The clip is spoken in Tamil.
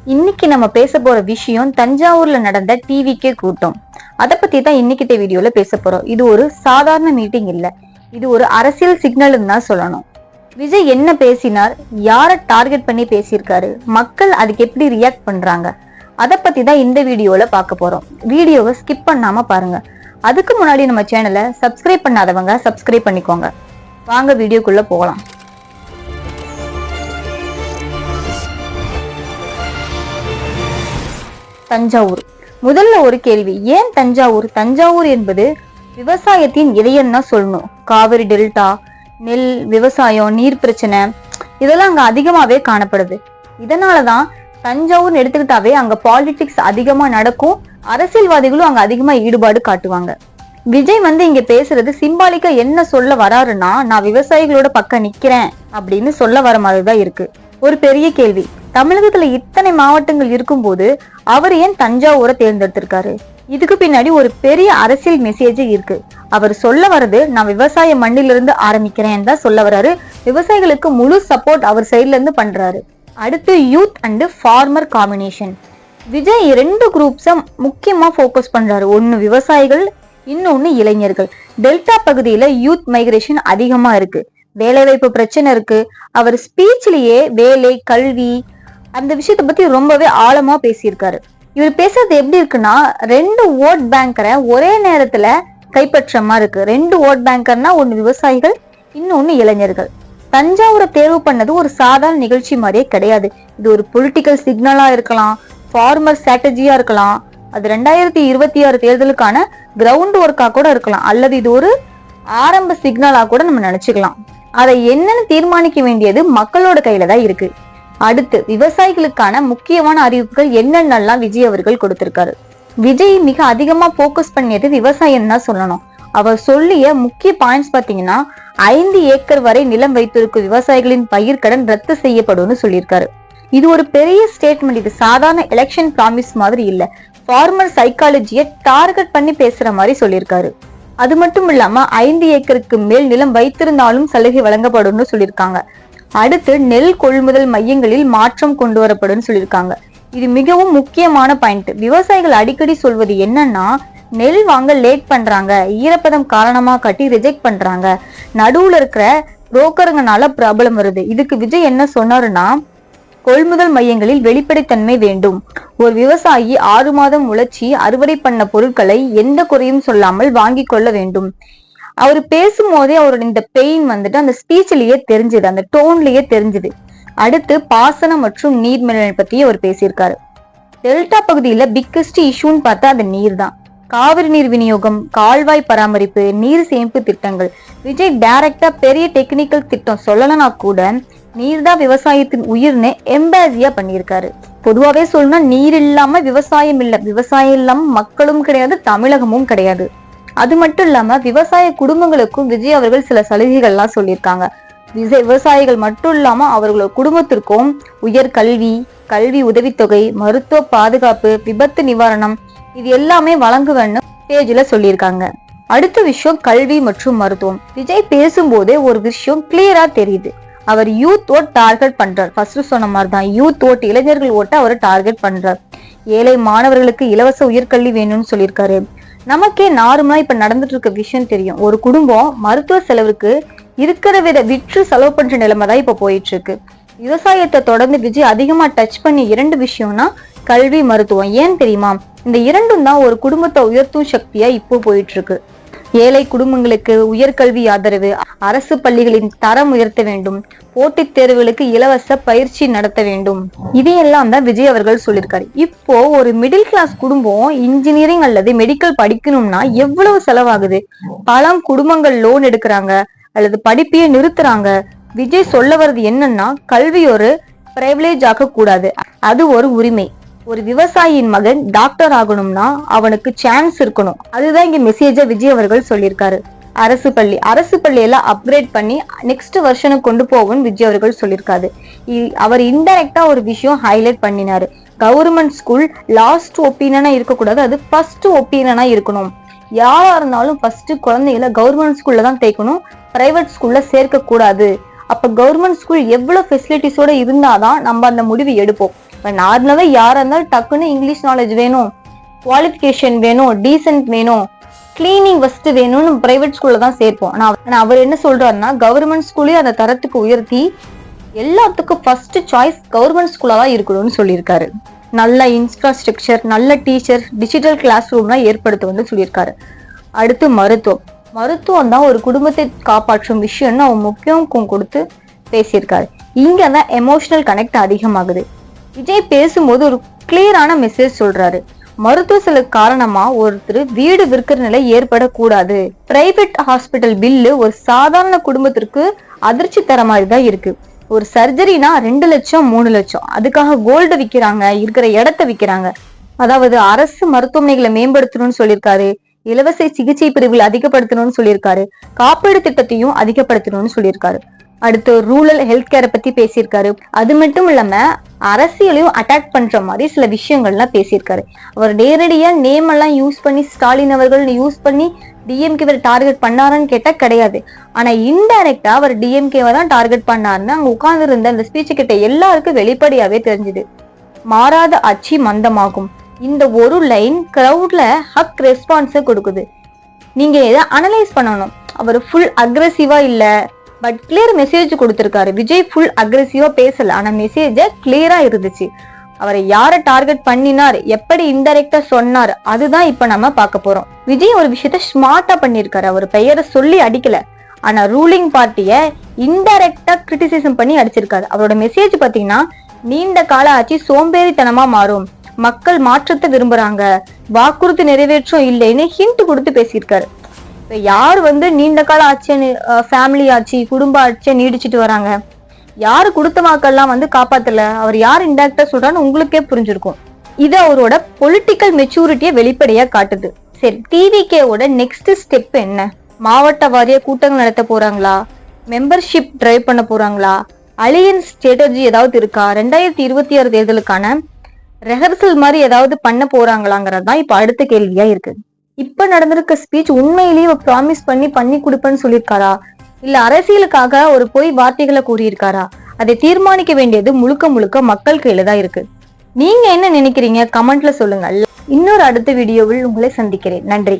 இன்னைக்கு நம்ம பேச போற விஷயம் தஞ்சாவூர்ல நடந்த டிவிகே கூட்டம். அதை பத்தி தான் இன்னைக்கிட்ட வீடியோல பேச போறோம். இது ஒரு சாதாரண மீட்டிங் இல்ல, இது ஒரு அரசியல் சிக்னல்னு தான் சொல்லணும். விஜய் என்ன பேசினார், யாரை டார்கெட் பண்ணி பேசியிருக்காரு, மக்கள் அதுக்கு எப்படி ரியாக்ட் பண்றாங்க, அதை பத்தி தான் இந்த வீடியோல பார்க்க போறோம். வீடியோவை ஸ்கிப் பண்ணாம பாருங்க. அதுக்கு முன்னாடி நம்ம சேனலை சப்ஸ்கிரைப் பண்ணாதவங்க சப்ஸ்கிரைப் பண்ணிக்கோங்க. வாங்க வீடியோக்குள்ள போகலாம். தஞ்சாவூர். முதல்ல ஒரு கேள்வி, ஏன் தஞ்சாவூர்? தஞ்சாவூர் என்பது விவசாயத்தின் இதயம் தான் சொல்லணும். காவிரி டெல்டா, நெல், விவசாயம், நீர் பிரச்சனை இதெல்லாம் அங்க அதிகமாவே காணப்படுது. இதனாலதான் தஞ்சாவூர் எடுத்துக்கிட்டாவே அங்க பாலிடிக்ஸ் அதிகமா நடக்கும், அரசியல்வாதிகளும் அங்க அதிகமா ஈடுபாடு காட்டுவாங்க. விஜய் இங்க பேசுறது சிம்பாலிக்கா என்ன சொல்ல வராருன்னா, நான் விவசாயிகளோட பக்கம் நிக்கிறேன் அப்படின்னு சொல்ல வர மாதிரிதான் இருக்கு. ஒரு பெரிய கேள்வி, தமிழகத்துல இத்தனை மாவட்டங்கள் இருக்கும் போது அவர் ஏன் தஞ்சாவூரை தேர்ந்தெடுத்திருக்காரு? இதுக்கு பின்னாடி ஒரு பெரிய அரசியல் மெசேஜ் இருக்கு. அவர் சொல்ல வர்றது, நான் விவசாய மண்ணிலிருந்து ஆரம்பிக்கிறேன் தான் சொல்ல வர்றாரு. விவசாயிகளுக்கு முழு சப்போர்ட் அவர் சைட்ல இருந்து பண்றாரு. அடுத்து youth and farmer combination. Vijay 2 groups முக்கியமா போக்கஸ் பண்றாரு. ஒன்னு விவசாயிகள், இன்னொன்னு இளைஞர்கள். டெல்டா பகுதியில யூத் மைக்ரேஷன் அதிகமா இருக்கு, வேலைவாய்ப்பு பிரச்சனை இருக்கு. அவர் ஸ்பீச்லயே வேலை, கல்வி அந்த விஷயத்தை பத்தி ரொம்பவே ஆழமா பேசியிருக்காரு. இவர் பேசுறது எப்படி இருக்குன்னா, 2 ஓட் பேங்கரை ஒரே நேரத்துல கைப்பற்ற மாதிரி இருக்கு. 2 ஓட் பேங்கர்னா ஒன்னு விவசாயிகள், இன்னொன்னு இளைஞர்கள். தஞ்சாவூரை தேர்வு பண்ணது ஒரு சாதாரண நிகழ்ச்சி மாதிரியே கிடையாது. இது ஒரு பொலிட்டிக்கல் சிக்னலா இருக்கலாம், ஃபார்மர் ஸ்ட்ராட்டஜியா இருக்கலாம், அது 2026 தேர்தலுக்கான கிரவுண்ட் ஒர்க்கா கூட இருக்கலாம், அல்லது இது ஒரு ஆரம்ப சிக்னலா கூட நம்ம நினைச்சுக்கலாம். அதை என்னன்னு தீர்மானிக்க வேண்டியது மக்களோட கையில தான் இருக்கு. அடுத்து விவசாயிகளுக்கான முக்கியமான அறிவிப்புகள் என்னென்னலாம் விஜய் அவர்கள் கொடுத்திருக்காரு. விஜய் மிக அதிகமா போக்கஸ் பண்ணியது விவசாயம் தான் சொல்லணும். அவர் சொல்லிய முக்கிய பாயிண்ட்ஸ் பாத்தீங்கன்னா, 5 ஏக்கர் வரை நிலம் வைத்திருக்கும் விவசாயிகளின் பயிர்க்கடன் ரத்து செய்யப்படும்னு சொல்லியிருக்காரு. இது ஒரு பெரிய ஸ்டேட்மெண்ட். இது சாதாரண எலெக்ஷன் ப்ராமிஸ் மாதிரி இல்ல, ஃபார்மர் சைக்காலஜியை டார்கெட் பண்ணி பேசுற மாதிரி சொல்லியிருக்காரு. அது மட்டும் இல்லாம 5 ஏக்கருக்கு மேல் நிலம் வைத்திருந்தாலும் சலுகை வழங்கப்படும்னு சொல்லியிருக்காங்க. அடுத்து நெல் கொள்முதல் மையங்களில் மாற்றம் கொண்டு வரப்படும் சொல்லியிருக்காங்க. இது மிகவும் முக்கியமான பாயிண்ட். விவசாயிகள் அடிக்கடி சொல்வது என்னன்னா, நெல் வாங்க லேட் பண்றாங்க, ஈரப்பதம் காரணமா காட்டி ரிஜெக்ட் பண்றாங்க, நடுவுல இருக்கிற புரோக்கருங்கனால ப்ராப்ளம் வருது. இதுக்கு விஜய் என்ன சொன்னாருன்னா, கொள்முதல் மையங்களில் வெளிப்படைத்தன்மை வேண்டும். ஒரு விவசாயி 6 மாதம் உழைச்சி அறுவடை பண்ண பொருட்களை எந்த குறையும் சொல்லாமல் வாங்கி கொள்ள வேண்டும். அவர் பேசும்போதே அவரோட இந்த பெயின் அந்த ஸ்பீச்லயே தெரிஞ்சது, அந்த டோன்லயே தெரிஞ்சது. அடுத்து பாசனம் மற்றும் நீர் மேலாண்மை பத்தி அவர் பேசியிருக்காரு. டெல்டா பகுதியில பிக்கஸ்ட் இஷ்யூன்னு பார்த்தா அது நீர் தான். காவிரி நீர் விநியோகம், கால்வாய் பராமரிப்பு, நீர் சேமிப்பு திட்டங்கள். விஜய் டைரக்டா பெரிய டெக்னிக்கல் திட்டம் சொல்லலனா கூட நீர் தான் விவசாயத்தின் உயிர்னு எம்பாசியா பண்ணியிருக்காரு. பொதுவாவே சொல்லணும்னா, நீர் இல்லாம விவசாயம் இல்ல, விவசாயம் இல்லாம மக்களும் கிடையாது, தமிழகமும் கிடையாது. அது மட்டும் இல்லாம விவசாய குடும்பங்களுக்கும் விஜய் அவர்கள் சில சலுகைகள்லாம் சொல்லியிருக்காங்க. விவசாயிகள் மட்டும் இல்லாம அவர்களோட குடும்பத்திற்கும் உயர் கல்வி, கல்வி உதவித்தொகை, மருத்துவ பாதுகாப்பு, விபத்து நிவாரணம் இது எல்லாமே வழங்குவேன்னு பேஜ்ல சொல்லியிருக்காங்க. அடுத்த விஷயம் கல்வி மற்றும் மருத்துவம். விஜய் பேசும்போதே ஒரு விஷயம் கிளியரா தெரியுது. அவர் யூத் ஓட் டார்கெட் பண்றார். ஃபர்ஸ்ட் சொன்ன மாதிரிதான் யூத் ஓட், இளைஞர்கள் ஓட்ட அவர் டார்கெட் பண்றார். ஏழை மாணவர்களுக்கு இலவச உயர்கல்வி வேணும்னு சொல்லியிருக்காரு. நமக்கே நார்மலா இப்ப நடந்துட்டு இருக்க விஷயம் தெரியும். ஒரு குடும்பம் மருத்துவ செலவுக்கு இருக்கிற விற்று செலவு பண்ற நிலைமை தான் இப்ப போயிட்டு இருக்கு. விவசாயத்தை தொடர்ந்து விஜய் அதிகமா டச் பண்ணி 2 விஷயம்னா கல்வி, மருத்துவம். ஏன் தெரியுமா? இந்த 2ம் தான் ஒரு குடும்பத்தை உயர்த்தும் சக்தியா இப்போ போயிட்டு இருக்கு. ஏழை குடும்பங்களுக்கு உயர்கல்வி ஆதரவு, அரசு பள்ளிகளின் தரம் உயர்த்த வேண்டும், போட்டித் தேர்வுகளுக்கு இலவச பயிற்சி நடத்த வேண்டும். இதையெல்லாம் தான் விஜய் அவர்கள் சொல்லியிருக்காரு. இப்போ ஒரு மிடில் கிளாஸ் குடும்பம் இன்ஜினியரிங் அல்லது மெடிக்கல் படிக்கணும்னா எவ்வளவு செலவாகுது? பல குடும்பங்கள் லோன் எடுக்கிறாங்க அல்லது படிப்பையே நிறுத்துறாங்க. விஜய் சொல்ல வர்றது என்னன்னா, கல்வி ஒரு பிரிவிலேஜ் ஆக கூடாது, அது ஒரு உரிமை. ஒரு விவசாயியின் மகன் டாக்டர் ஆகணும்னா அவனுக்கு சான்ஸ் இருக்கணும். அதுதான் இங்க மெசேஜா விஜய் அவர்கள் சொல்லியிருக்காரு. அரசு பள்ளி எல்லாம் அப்கிரேட் பண்ணி நெக்ஸ்ட் வருஷனுக்கு கொண்டு போகும்னு விஜய் அவர்கள் சொல்லியிருக்காரு. அவர் இன்டைரக்டா ஒரு விஷயம் ஹைலைட் பண்ணினாரு. கவர்மெண்ட் ஸ்கூல் லாஸ்ட் ஒப்பீனியனா இருக்கக்கூடாது, அது ஃபர்ஸ்ட் ஒப்பீனியனா இருக்கணும். யாரா இருந்தாலும் ஃபர்ஸ்ட் குழந்தைகளை கவர்மெண்ட் ஸ்கூல்ல தான் சேர்க்கணும், பிரைவேட் ஸ்கூல்ல சேர்க்க கூடாது. அப்ப கவர்மெண்ட் ஸ்கூல் எவ்வளவு ஃபெசிலிட்டிஸோட இருந்தாதான் நம்ம அந்த முடிவு எடுப்போம். இப்ப நார்மலாவே யாரா இருந்தாலும் டக்குன்னு இங்கிலீஷ் நாலேஜ் வேணும், குவாலிபிகேஷன் வேணும், டீசென்ட் வேணும், கிளீனிங் ஃபர்ஸ்ட் வேணும்னு பிரைவேட் ஸ்கூல்ல தான் சேர்ப்போம். ஆனா அவர் என்ன சொல்றாருன்னா கவர்மெண்ட் ஸ்கூலே அந்த தரத்துக்கு உயர்த்தி எல்லாத்துக்கும் ஃபர்ஸ்ட் சாய்ஸ் கவர்மெண்ட் ஸ்கூலா தான் இருக்கணும்னு சொல்லியிருக்காரு. நல்ல இன்ஃப்ராஸ்ட்ரக்சர், நல்ல டீச்சர், டிஜிட்டல் கிளாஸ் ரூம்லாம் ஏற்படுத்தும்னு சொல்லியிருக்காரு. அடுத்து மருத்துவம் தான் ஒரு குடும்பத்தை காப்பாற்றும் விஷயம்னு அவன் முக்கியம் கொடுத்து பேசியிருக்காரு. இங்கதான் எமோஷனல் கனெக்ட் அதிகமாகுது. விஜய் பேசும்போது ஒரு கிளியரான மெசேஜ் சொல்றாரு. மருத்துவ செலவு காரணமா ஒருத்தர் வீடு விற்கிற நிலை ஏற்படக்கூடாது. பிரைவேட் ஹாஸ்பிட்டல் பில்லு ஒரு சாதாரண குடும்பத்திற்கு அதிர்ச்சி தர மாதிரி தான் இருக்கு. ஒரு சர்ஜரினா 2 லட்சம் 3 லட்சம், அதுக்காக கோல்டு விற்கிறாங்க, இருக்கிற இடத்த விற்கிறாங்க. அதாவது அரசு மருத்துவமனைகளை மேம்படுத்தணும்னு சொல்லியிருக்காரு, இலவச சிகிச்சை பிரிவுகள் அதிகப்படுத்தணும்னு சொல்லியிருக்காரு, காப்பீடு திட்டத்தையும் அதிகப்படுத்தணும்னு சொல்லியிருக்காரு. அடுத்து ரூரல் ஹெல்த் கேரை பத்தி பேசியிருக்காரு. அது மட்டும் இல்லாம அரசியலையும் அட்டாக் பண்ற மாதிரி சில விஷயங்கள்லாம் பேசியிருக்காரு. அவர் நேரடியா நேம் எல்லாம் யூஸ் பண்ணி ஸ்டாலின் அவர்கள் யூஸ் பண்ணி டிஎம்கே டார்கெட் பண்ணாருன்னு கேட்டா கிடையாது. ஆனா இன்டைரக்டா அவர் டிஎம்கேவை தான் டார்கெட் பண்ணாருன்னு அங்க உட்கார்ந்து இருந்த அந்த ஸ்பீச் கிட்ட எல்லாருக்கும் வெளிப்படையாவே தெரிஞ்சுது. மாறாத ஆட்சி மந்தமாகும். இந்த ஒரு லைன் கிரவுட்ல ஹக் ரெஸ்பான்ஸ கொடுக்குது. நீங்க எதை அனலைஸ் பண்ணணும். அவர் ஃபுல் அக்ரெசிவா இல்ல, பட் கிளியர் மெசேஜ் கொடுத்திருக்காரு. விஜய் ஃபுல் அக்ரெசிவா பேசல, ஆனா மெசேஜ் கிளியரா இருந்துச்சு. அவரை யாரை டார்கெட் பண்ணினார், எப்படி இன்டைரக்டா சொன்னார், அதுதான் இப்ப நம்ம பார்க்க போறோம். விஜய் ஒரு விஷயத்த ஸ்மார்ட்டா பண்ணிருக்காரு. அவர் பெயரை சொல்லி அடிக்கல, ஆனா ரூலிங் பார்ட்டிய இன்டைரக்டா கிரிட்டிசிசம் பண்ணி அடிச்சிருக்காரு. அவரோட மெசேஜ் பாத்தீங்கன்னா நீண்ட கால ஆட்சி சோம்பேறித்தனமா மாறும், மக்கள் மாற்றத்தை விரும்புறாங்க, வாக்குறுதி நிறைவேற்றும் இல்லைன்னு ஹிண்ட் கொடுத்து பேசியிருக்காரு. இப்ப யார் நீண்ட கால ஆட்சியை, ஃபேமிலி ஆட்சி, குடும்ப ஆட்சியை நீடிச்சிட்டு வராங்க, யாரு கொடுத்த வாக்கெல்லாம் காப்பாத்தல, அவர் யார் இன்டைரக்டா சொல்றான்னு உங்களுக்கே புரிஞ்சிருக்கும். இது அவரோட பொலிட்டிக்கல் மெச்சூரிட்டியை வெளிப்படையா காட்டுது. சரி, டிவிகேவோட நெக்ஸ்ட் ஸ்டெப் என்ன? மாவட்ட வாரிய கூட்டங்கள் நடத்த போறாங்களா, மெம்பர்ஷிப் டிரைவ் பண்ண போறாங்களா, அலியன்ஸ் ஸ்ட்ராட்டஜி ஏதாவது இருக்கா, 2026 தேர்தலுக்கான ரெஹர்சல் மாதிரி ஏதாவது பண்ண போறாங்களாங்கிறது தான் இப்ப அடுத்த கேள்வியா இருக்கு. இப்ப நடந்திருக்க ஸ்பீச் உண்மையிலேயே ப்ராமிஸ் பண்ணி கொடுப்பேன்னு சொல்லியிருக்காரா, இல்ல அரசியலுக்காக ஒரு பொய் வார்த்தைகளை கூறியிருக்காரா? அதை தீர்மானிக்க வேண்டியது முழுக்க மக்கள் கையில தான் இருக்கு. நீங்க என்ன நினைக்கிறீங்க? கமெண்ட்ல சொல்லுங்க. இன்னொரு அடுத்த வீடியோவில் உங்களை சந்திக்கிறேன். நன்றி.